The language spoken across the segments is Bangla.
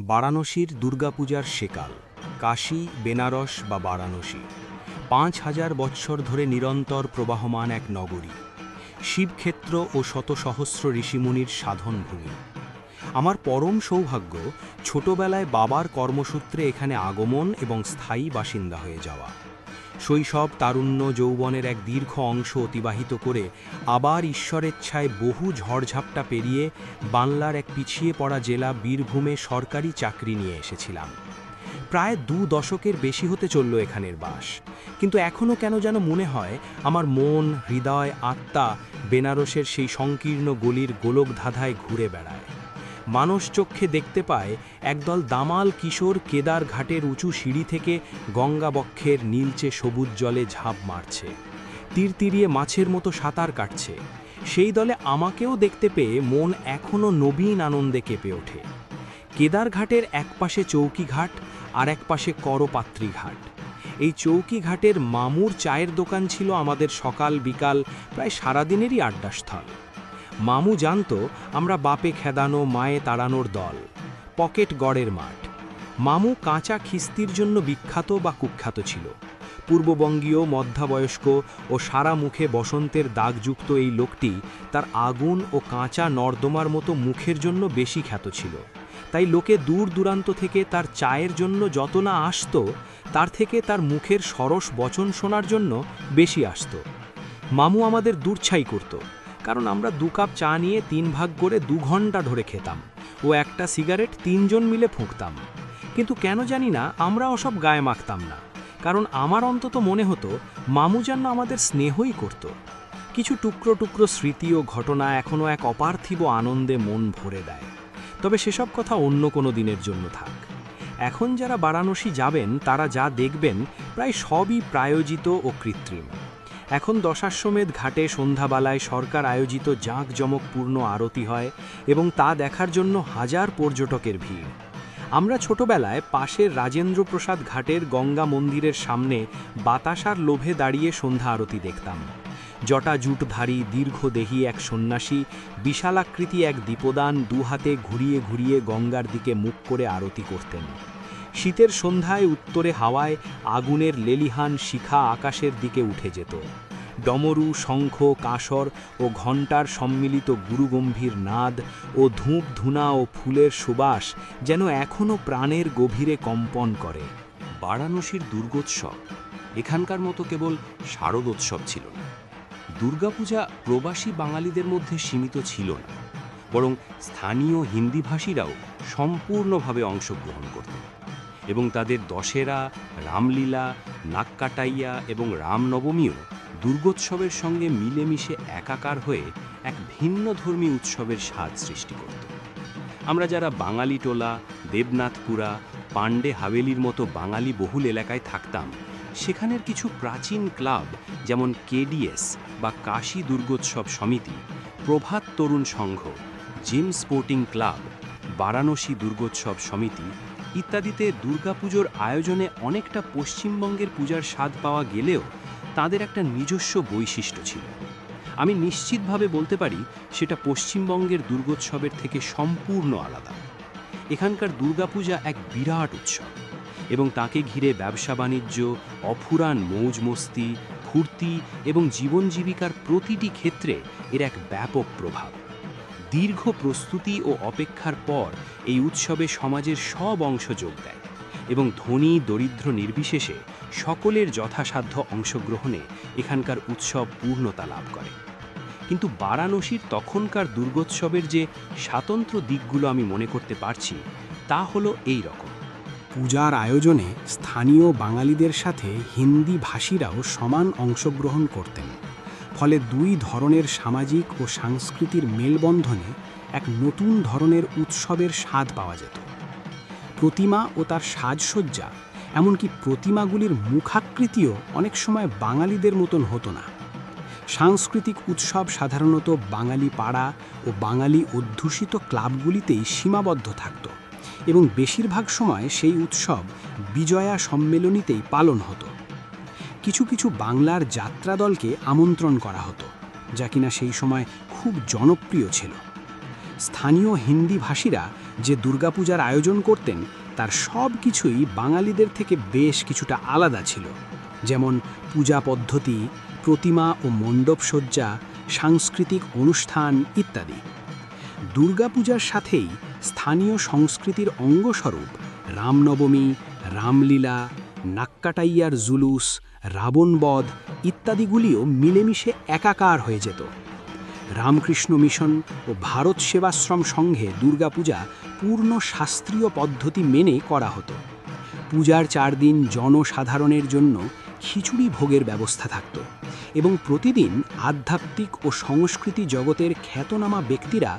বারাণসীর দুর্গাপূজার সেকাল, কাশী, বেনারস বা বারাণসী ৫,০০০ বৎসর ধরে নিরন্তর প্রবাহমান এক নগরী, শিবক্ষেত্র ও শত সহস্র ঋষিমুনির সাধনভূমি। আমার পরম সৌভাগ্য ছোটবেলায় বাবার কর্মসূত্রে এখানে আগমন এবং স্থায়ী বাসিন্দা হয়ে যাওয়া। শৈশব, তারুণ্য, যৌবনের এক দীর্ঘ অংশ অতিবাহিত করে আবার ঈশ্বরেচ্ছায় বহু ঝড়ঝাপটা পেরিয়ে বাংলার এক পিছিয়ে পড়া জেলা বীরভূমে সরকারি চাকরি নিয়ে এসেছিলাম। প্রায় ২ দশকের বেশি হতে চলল এখানের বাস, কিন্তু এখনও কেন যেন মনে হয় আমার মন, হৃদয়, আত্মা বেনারসের সেই সংকীর্ণ গলির গোলকধাঁধায় ঘুরে বেড়ায়। মানুষ চক্ষে দেখতে পায় একদল দামাল কিশোর কেদার ঘাটের উঁচু সিঁড়ি থেকে গঙ্গাবক্ষের নীলচে সবুজ জলে ঝাঁপ মারছে, তীরতিরিয়ে মাছের মতো সাঁতার কাটছে। সেই দলে আমাকেও দেখতে পেয়ে মন এখনও নবীন আনন্দে কেঁপে ওঠে। কেদার ঘাটের একপাশে চৌকিঘাট আর একপাশে করপাত্রী ঘাট। এই চৌকিঘাটের মামুর চায়ের দোকান ছিল আমাদের সকাল বিকাল প্রায় সারাদিনেরই আড্ডাস্থল। মামু জানত আমরা বাপে খেদানো মায়ে তাড়ানোর দল, পকেট গড়ের মাঠ। মামু কাঁচা খিস্তির জন্য বিখ্যাত বা কুখ্যাত ছিল। পূর্ববঙ্গীয়, মধ্যাবয়স্ক ও সারা মুখে বসন্তের দাগযুক্ত এই লোকটি তার আগুন ও কাঁচা নর্দমার মতো মুখের জন্য বেশি খ্যাত ছিল। তাই লোকে দূর দূরান্ত থেকে তার চায়ের জন্য যত না আসত, তার থেকে তার মুখের সরস বচন শোনার জন্য বেশি আসত। মামু আমাদের দূরছাই করত, কারণ আমরা ২ কাপ চা নিয়ে ৩ ভাগ করে ২ ঘন্টা ধরে খেতাম ও একটা সিগারেট ৩ জন মিলে ফুঁকতাম। কিন্তু কেন জানি না আমরা ওসব গায়ে মাখতাম না, কারণ আমার অন্তত মনে হতো মামু যেন আমাদের স্নেহই করত। কিছু টুকরো টুকরো স্মৃতি ও ঘটনা এখনও এক অপার্থিব আনন্দে মন ভরে দেয়। তবে সেসব কথা অন্য কোনো দিনের জন্য থাক। এখন যারা বারাণসী যাবেন তারা যা দেখবেন প্রায় সবই প্রায়োজিত ও কৃত্রিম। এখন দশাশ্বমেধ ঘাটে সন্ধ্যাবেলায় সরকার আয়োজিত জাঁকজমকপূর্ণ আরতি হয় এবং তা দেখার জন্য হাজার পর্যটকের ভিড়। আমরা ছোটবেলায় পাশের রাজেন্দ্রপ্রসাদ ঘাটের গঙ্গা মন্দিরের সামনে বাতাসার লোভে দাঁড়িয়ে সন্ধ্যা আরতি দেখতাম। জটা জুটধারী দীর্ঘদেহী এক সন্ন্যাসী বিশালাকৃতি এক দীপদান ২ হাতে ঘুরিয়ে ঘুরিয়ে গঙ্গার দিকে মুখ করে আরতি করতেন। শীতের সন্ধ্যায় উত্তরে হাওয়ায় আগুনের লেলিহান শিখা আকাশের দিকে উঠে যেত। ডমরু, শঙ্খ, কাঁসর ও ঘণ্টার সম্মিলিত গুরুগম্ভীর নাদ ও ধূপ ধুনা ও ফুলের সুবাস যেন এখনও প্রাণের গভীরে কম্পন করে। বারাণসীর দুর্গোৎসব এখানকার মতো কেবল শারদোৎসব ছিল না। দুর্গাপূজা প্রবাসী বাঙালিদের মধ্যে সীমিত ছিল না, বরং স্থানীয় হিন্দিভাষীরাও সম্পূর্ণভাবে অংশগ্রহণ করতেন এবং তাদের দশেরা, রামলীলা, নাককাটাইয়া এবং রামনবমীও দুর্গোৎসবের সঙ্গে মিলেমিশে একাকার হয়ে এক ভিন্নধর্মী উৎসবের স্বাদ সৃষ্টি করত। আমরা যারা বাঙালি টোলা, দেবনাথপুরা, পাণ্ডে হাভেলির মতো বাঙালি বহুল এলাকায় থাকতাম, সেখানের কিছু প্রাচীন ক্লাব যেমন কেডিএস বা কাশী দুর্গোৎসব সমিতি, প্রভাত তরুণ সংঘ, জিম স্পোর্টিং ক্লাব, বারাণসী দুর্গোৎসব সমিতি ইত্যাদিতে দুর্গাপুজোর আয়োজনে অনেকটা পশ্চিমবঙ্গের পূজার স্বাদ পাওয়া গেলেও তাদের একটা নিজস্ব বৈশিষ্ট্য ছিল। আমি নিশ্চিতভাবে বলতে পারি সেটা পশ্চিমবঙ্গের দুর্গোৎসবের থেকে সম্পূর্ণ আলাদা। এখানকার দুর্গাপূজা এক বিরাট উৎসব এবং তাকে ঘিরে ব্যবসা বাণিজ্য, অফুরান মৌজ মস্তি, ফুর্তি এবং জীবন জীবিকার প্রতিটি ক্ষেত্রে এর এক ব্যাপক প্রভাব। দীর্ঘ প্রস্তুতি ও অপেক্ষার পর এই উৎসবে সমাজের সব অংশ যোগ দেয় এবং ধনী দরিদ্র নির্বিশেষে সকলের যথাসাধ্য অংশগ্রহণে এখানকার উৎসব পূর্ণতা লাভ করে। কিন্তু বারাণসীর তখনকার দুর্গোৎসবের যে স্বাতন্ত্র্য দিকগুলো আমি মনে করতে পারছি, তা হলো এই রকম। পূজার আয়োজনে স্থানীয় বাঙালিদের সাথে হিন্দি ভাষীরাও সমান অংশগ্রহণ করতেন। ফলে ২ ধরনের সামাজিক ও সাংস্কৃতিক মেলবন্ধনে এক নতুন ধরনের উৎসবের স্বাদ পাওয়া যেত। প্রতিমা ও তার সাজসজ্জা, এমনকি প্রতিমাগুলির মুখাকৃতিও অনেক সময় বাঙালিদের মতন হতো না। সাংস্কৃতিক উৎসব সাধারণত বাঙালি পাড়া ও বাঙালি অধ্যুষিত ক্লাবগুলিতেই সীমাবদ্ধ থাকত এবং বেশিরভাগ সময় সেই উৎসব বিজয়া সম্মেলনীতেই পালন হতো। কিছু কিছু বাংলার যাত্রা দলকে আমন্ত্রণ করা হতো, যা কিনা সেই সময় খুব জনপ্রিয় ছিল। স্থানীয় হিন্দি ভাষীরা যে দুর্গাপূজার আয়োজন করতেন তার সব কিছুই বাঙালিদের থেকে বেশ কিছুটা আলাদা ছিল, যেমন পূজা পদ্ধতি, প্রতিমা ও মণ্ডপসজ্জা, সাংস্কৃতিক অনুষ্ঠান ইত্যাদি। দুর্গাপূজার সাথেই স্থানীয় সংস্কৃতির অঙ্গস্বরূপ রামনবমী, রামলীলা, নাক্কাটাইয়ার জুলুস, রাবণবধ ইত্যাদিগুলিও মিলেমিশে একাকার হয়ে যেত। রামকৃষ্ণ মিশন ও ভারত সেবাশ্রম সংঘে দুর্গাপূজা পূর্ণ শাস্ত্রীয় পদ্ধতি মেনে করা হতো। পূজার 4 দিন জনসাধারণের জন্য খিচুড়ি ভোগের ব্যবস্থা থাকত এবং প্রতিদিন আধ্যাত্মিক ও সংস্কৃতি জগতের খ্যাতনামা ব্যক্তিরা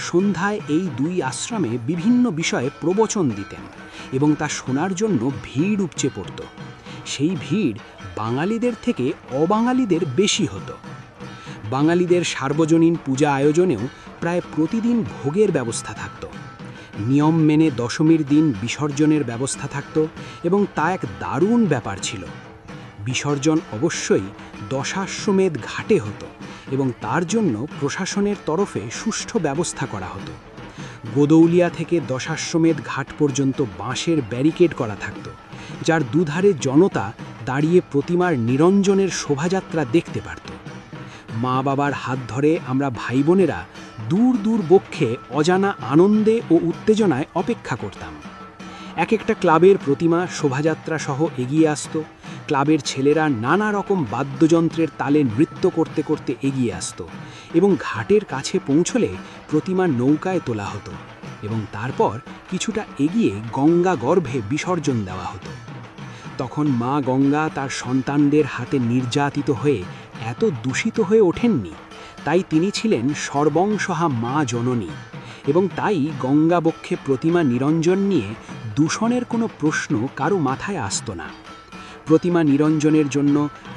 সন্ধ্যায় এই 2 আশ্রমে বিভিন্ন বিষয়ে প্রবচন দিতেন এবং তা শোনার জন্য ভিড় উপচে পড়ত। সেই ভিড় বাঙালিদের থেকে অবাঙালিদের বেশি হতো। বাঙালিদের সার্বজনীন পূজা আয়োজনেও প্রায় প্রতিদিন ভোগের ব্যবস্থা থাকত। নিয়ম মেনে দশমীর দিন বিসর্জনের ব্যবস্থা থাকত এবং তা এক দারুণ ব্যাপার ছিল। বিসর্জন অবশ্যই দশাশ্বমেধ ঘাটে হতো এবং তার জন্য প্রশাসনের তরফে সুষ্ঠু ব্যবস্থা করা হতো। গোদৌলিয়া থেকে দশাশ্বমেধ ঘাট পর্যন্ত বাঁশের ব্যারিকেড করা থাকত, যার দুধারে জনতা দাঁড়িয়ে প্রতিমার নিরঞ্জনের শোভাযাত্রা দেখতে পারত। মা বাবার হাত ধরে আমরা ভাই বোনেরা দূর দূর বক্ষে অজানা আনন্দে ও উত্তেজনায় অপেক্ষা করতাম। এক একটা ক্লাবের প্রতিমা শোভাযাত্রা সহ এগিয়ে আসত। ক্লাবের ছেলেরা নানা রকম বাদ্যযন্ত্রের তালে নৃত্য করতে করতে এগিয়ে আসত এবং ঘাটের কাছে পৌঁছলে প্রতিমা নৌকায় তোলা হতো এবং তারপর কিছুটা এগিয়ে গঙ্গা গর্ভে বিসর্জন দেওয়া হতো। তখন মা গঙ্গা তার সন্তানদের হাতে নির্যাতিত হয়ে এত দূষিত হয়ে ওঠেননি, তাই তিনি ছিলেন সর্বংসহা মা জননী এবং তাই গঙ্গাবক্ষে প্রতিমা নিরঞ্জন নিয়ে দূষণের কোনো প্রশ্ন কারো মাথায় আসত না। প্রতিমা নিরঞ্জনের জন্য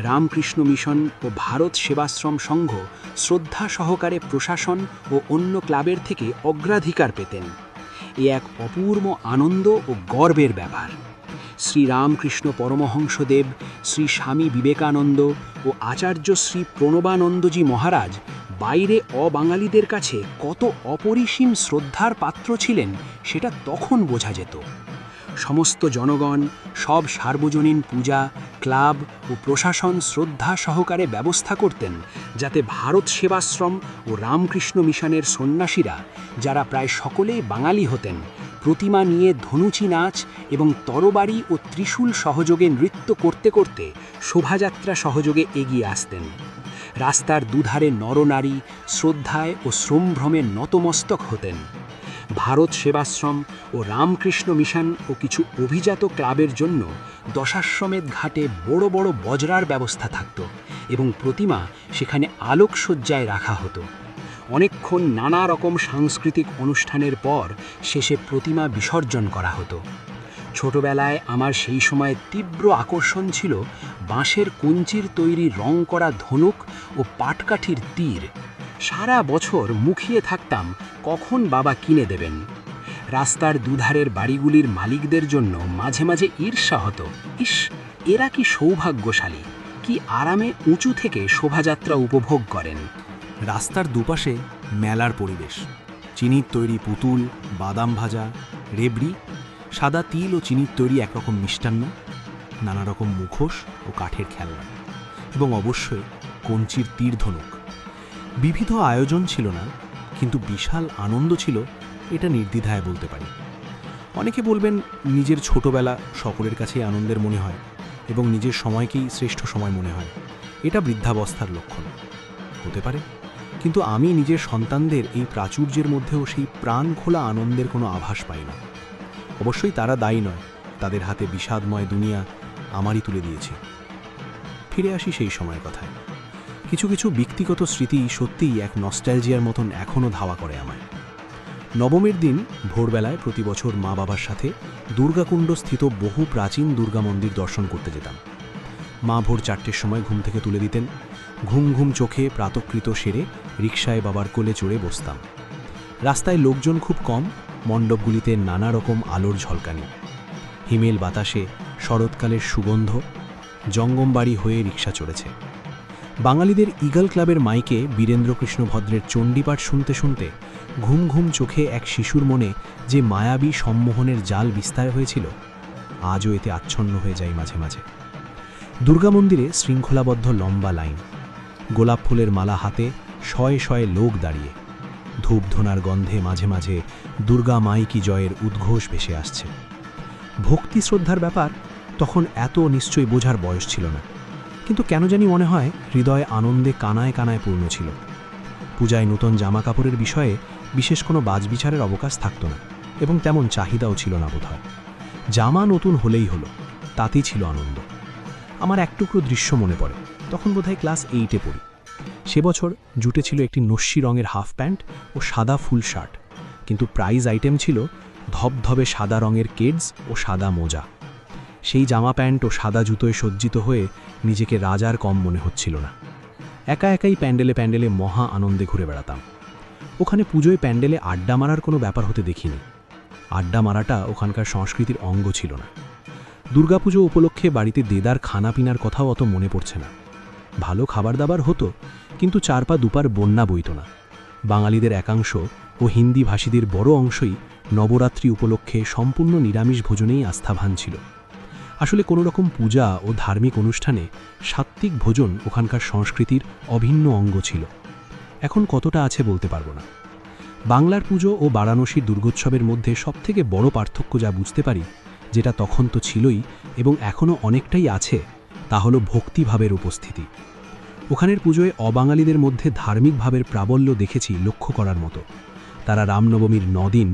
রামকৃষ্ণ মিশন ও ভারত সেবাশ্রম সংঘ শ্রদ্ধা সহকারে প্রশাসন ও অন্য ক্লাবের থেকে অগ্রাধিকার পেতেন। এ এক অপূর্ব আনন্দ ও গর্বের ব্যাপার। শ্রী রামকৃষ্ণ পরমহংসদেব, শ্রী স্বামী বিবেকানন্দ ও আচার্য শ্রী প্রণবানন্দজি মহারাজ বাইরে অবাঙালিদের কাছে কত অপরিসীম শ্রদ্ধার পাত্র ছিলেন সেটা তখন বোঝা যেত। সমস্ত জনগণ, সব সার্বজনীন পূজা, ক্লাব ও প্রশাসন শ্রদ্ধা সহকারে ব্যবস্থা করতেন যাতে ভারত সেবাশ্রম ও রামকৃষ্ণ মিশনের সন্ন্যাসীরা, যারা প্রায় সকলেই বাঙালি হতেন, প্রতিমা নিয়ে ধনুচি নাচ এবং তরবারি ও ত্রিশূল সহযোগে নৃত্য করতে করতে শোভাযাত্রা সহযোগে এগিয়ে আসতেন। রাস্তার দুধারে নরনারী শ্রদ্ধায় ও শ্রমভ্রমে নতমস্তক হতেন। ভারত সেবাশ্রম ও রামকৃষ্ণ মিশন ও কিছু অভিজাত ক্লাবের জন্য দশাশ্বমেধ ঘাটে বড় বড় বজরার ব্যবস্থা থাকত এবং প্রতিমা সেখানে আলোকসজ্জায় রাখা হতো। অনেকক্ষণ নানা রকম সাংস্কৃতিক অনুষ্ঠানের পর শেষে প্রতিমা বিসর্জন করা হতো। ছোটবেলায় আমার সেই সময় তীব্র আকর্ষণ ছিল বাঁশের কঞ্চির তৈরি রং করা ধনুক ও পাটকাঠির তীর। সারা বছর মুখিয়ে থাকতাম কখন বাবা কিনে দেবেন। রাস্তার দুধারের বাড়িগুলির মালিকদের জন্য মাঝে মাঝে ঈর্ষা হতো, ইস, এরা কি সৌভাগ্যশালী, কি আরামে উঁচু থেকে শোভাযাত্রা উপভোগ করেন। রাস্তার দুপাশে মেলার পরিবেশ, চিনির তৈরি পুতুল, বাদাম ভাজা, রেবড়ি, সাদা তিল ও চিনির তৈরি একরকম মিষ্টান্ন, নানা রকম মুখোশ ও কাঠের খেলনা এবং অবশ্যই কঞ্চির তীর ধনুক। বিবিধ আয়োজন ছিল না, কিন্তু বিশাল আনন্দ ছিল, এটা নির্দ্বিধায় বলতে পারি। অনেকে বলবেন নিজের ছোটবেলা সকলের কাছেই আনন্দের মনে হয় এবং নিজের সময়কেই শ্রেষ্ঠ সময় মনে হয়, এটা বৃদ্ধাবস্থার লক্ষণ হতে পারে। কিন্তু আমি নিজের সন্তানদের এই প্রাচুর্যের মধ্যেও সেই প্রাণ খোলা আনন্দের কোনো আভাস পাই না। অবশ্যই তারা দায়ী নয়, তাদের হাতে বিষাদময় দুনিয়া আমারই তুলে দিয়েছে। ফিরে আসি সেই সময়ের কথায়। কিছু কিছু ব্যক্তিগত স্মৃতি সত্যিই এক নস্টালজিয়ার মতন এখনও ধাওয়া করে আমায়। নবমীর দিন ভোরবেলায় প্রতি বছর মা বাবার সাথে দুর্গাকুণ্ড স্থিত বহু প্রাচীন দুর্গা মন্দির দর্শন করতে যেতাম। মা ভোর 4টের সময় ঘুম থেকে তুলে দিতেন। ঘুম ঘুম চোখে প্রাতকৃত সেরে রিকশায় বাবার কোলে চড়ে বসতাম। রাস্তায় লোকজন খুব কম, মণ্ডপগুলিতে নানা রকম আলোর ঝলকানি, হিমেল বাতাসে শরৎকালের সুগন্ধ, জঙ্গমবাড়ি হয়ে রিকশা চড়েছে। বাঙালিদের ঈগল ক্লাবের মাইকে বীরেন্দ্রকৃষ্ণ ভদ্রের চণ্ডীপাঠ শুনতে শুনতে ঘুম ঘুম চোখে এক শিশুর মনে যে মায়াবী সম্মোহনের জাল বিস্তার হয়েছিল, আজও এতে আচ্ছন্ন হয়ে যায় মাঝে মাঝে। দুর্গা মন্দিরে শৃঙ্খলাবদ্ধ লম্বা লাইন, গোলাপ ফুলের মালা হাতে শয়ে শয়ে লোক দাঁড়িয়ে, ধূপধুনার গন্ধে মাঝে মাঝে দুর্গা মাই কি জয়ের উদ্ঘোষ ভেসে আসছে। ভক্তি শ্রদ্ধার ব্যাপার তখন এত নিশ্চয়ই বোঝার বয়স ছিল না, কিন্তু কেন জানি মনে হয় হৃদয় আনন্দে কানায় কানায় পূর্ণ ছিল। পূজায় নতুন জামা কাপড়ের বিষয়ে বিশেষ কোনো বাজবিচারের অবকাশ থাকত না, এবং তেমন চাহিদাও ছিল না বোধহয়। জামা নতুন হলেই হলো, তাতেই ছিল আনন্দ। আমার এক টুকরো দৃশ্য মনে পড়ে, তখন বোধহয় ক্লাস 8-এ পড়ি। সে বছর জুটেছিল একটি নস্যি রঙের হাফ প্যান্ট ও সাদা ফুল শার্ট, কিন্তু প্রাইজ আইটেম ছিল ধবধবে সাদা রঙের কেডস ও সাদা মোজা। সেই জামা প্যান্ট ও সাদা জুতোয় সজ্জিত হয়ে নিজেকে রাজার কম মনে হচ্ছিল না। একা একাই প্যান্ডেলে প্যান্ডেলে মহা আনন্দে ঘুরে বেড়াতাম। ওখানে পুজোয় প্যান্ডেলে আড্ডা মারার কোনো ব্যাপার হতে দেখিনি। আড্ডা মারাটা ওখানকার সংস্কৃতির অঙ্গ ছিল না। দুর্গাপুজো উপলক্ষে বাড়িতে দেদার খানা পিনার কথাও অত মনে পড়ছে না। ভালো খাবার দাবার হতো, কিন্তু 4 পা দুপার বন্যা বইত না। বাঙালিদের একাংশ ও হিন্দি ভাষীদের বড় অংশই নবরাত্রি উপলক্ষে সম্পূর্ণ নিরামিষ ভোজনেই আস্থাভান ছিল। আসলে কোনো রকম পূজা ও ধার্মিক অনুষ্ঠানে সাত্ত্বিক ভোজন ওখানকার সংস্কৃতির অভিন্ন অঙ্গ ছিল। এখন কতটা আছে বলতে পারবো না। বাংলার পুজো ও বারাণসীর দুর্গোৎসবের মধ্যে সবথেকে বড় পার্থক্য যা বুঝতে পারি, যেটা তখন তো ছিলই এবং এখনও অনেকটাই আছে, তা হলো ভক্তিভাবের উপস্থিতি। ওখানের পুজোয় অবাঙালিদের মধ্যে ধার্মিক ভাবের প্রাবল্য দেখেছি লক্ষ্য করার মতো। তারা রামনবমীর 9 দিন,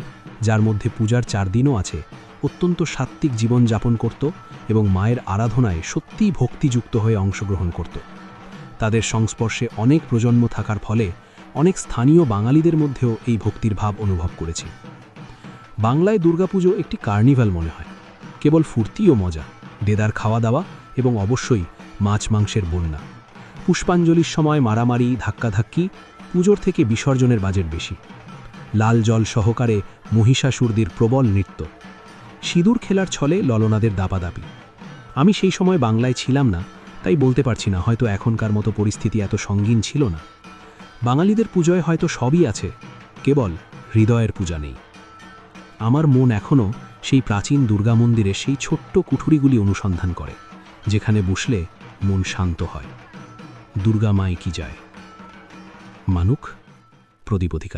যার মধ্যে পূজার 4 দিনও আছে, অত্যন্ত সাত্ত্বিক জীবনযাপন করত এবং মায়ের আরাধনায় সত্যিই ভক্তিযুক্ত হয়ে অংশগ্রহণ করত। তাদের সংস্পর্শে অনেক প্রজন্ম থাকার ফলে অনেক স্থানীয় বাঙালিদের মধ্যেও এই ভক্তির ভাব অনুভব করেছি। বাংলায় দুর্গাপুজো একটি কার্নিভাল মনে হয়, কেবল ফুর্তি ও মজা, দেদার খাওয়া দাওয়া এবং অবশ্যই মাছ মাংসের বন্যা। পুষ্পাঞ্জলির সময় মারামারি ধাক্কাধাক্কি, পুজোর থেকে বিসর্জনের বাজেট বেশি। লাল জল সহকারে মহিষাসুরদের প্রবল নৃত্য, সিঁদুর খেলার ছলে ললনাদের দাপাদাপি। আমি সেই সময় বাংলায় ছিলাম না, তাই বলতে পারছি না, হয়তো এখনকার মতো পরিস্থিতি এত সঙ্গীন ছিল না। বাঙালিদের পুজোয় হয়তো সবই আছে, কেবল হৃদয়ের পূজা নেই। আমার মন এখনও সেই প্রাচীন দুর্গা মন্দিরে সেই ছোট্ট কুঠুরিগুলি অনুসন্ধান করে, যেখানে বসলে মন শান্ত হয়। দুর্গা মাই কি যায়। মানুক, প্রদীপ অধিকারী।